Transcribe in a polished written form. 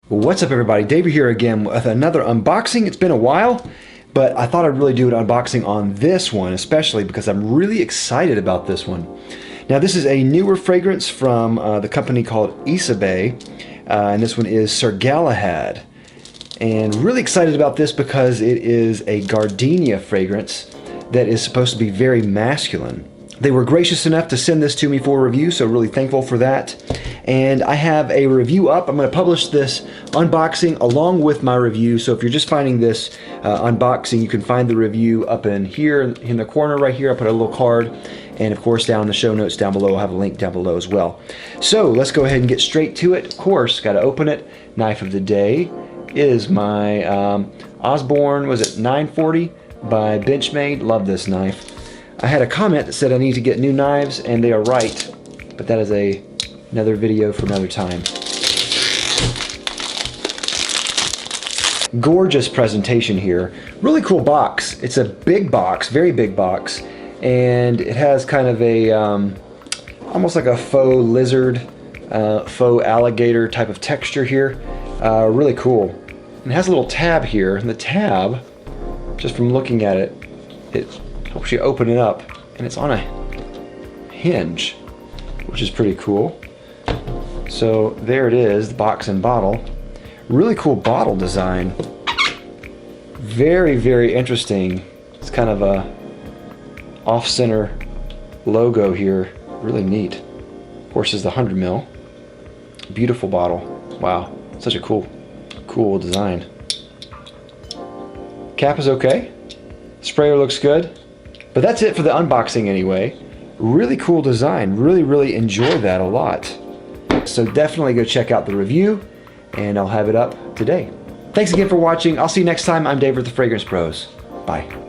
What's up everybody, David here again with another unboxing. It's been a while, but I thought I'd really do an unboxing on this one, especially because I'm really excited about this one. Now this is a newer fragrance from the company called Isabey, and this one is Sir Gallahad. And really excited about this because it is a gardenia fragrance that is supposed to be very masculine. They were gracious enough to send this to me for a review, so really thankful for that. And I have a review up. I'm going to publish this unboxing along with my review. So if you're just finding this unboxing, you can find the review up in here in the corner right here. I put a little card, and of course down in the show notes down below, I'll have a link down below as well. So let's go ahead and get straight to it. Of course, got to open it. Knife of the day is my Osborne, was it 940 by Benchmade. Love this knife. I had a comment that said I need to get new knives, and they are right, but that is another video for another time. Gorgeous presentation here. Really cool box. It's a big box, very big box, and it has kind of a almost like a faux lizard, faux alligator type of texture here. Really cool. And it has a little tab here, and the tab, just from looking at it, it helps you open it up, and it's on a hinge, which is pretty cool. So there it is, the box and bottle. Really cool bottle design. Very, very interesting. It's kind of a off-center logo here. Really neat. Of course, is the 100 ml. Beautiful bottle. Wow, such a cool design. Cap is okay. Sprayer looks good. But that's it for the unboxing anyway. Really cool design. Really enjoy that a lot. So definitely go check out the review, and I'll have it up today. Thanks again for watching. I'll see you next time. I'm Dave with the Fragrance Pros. Bye.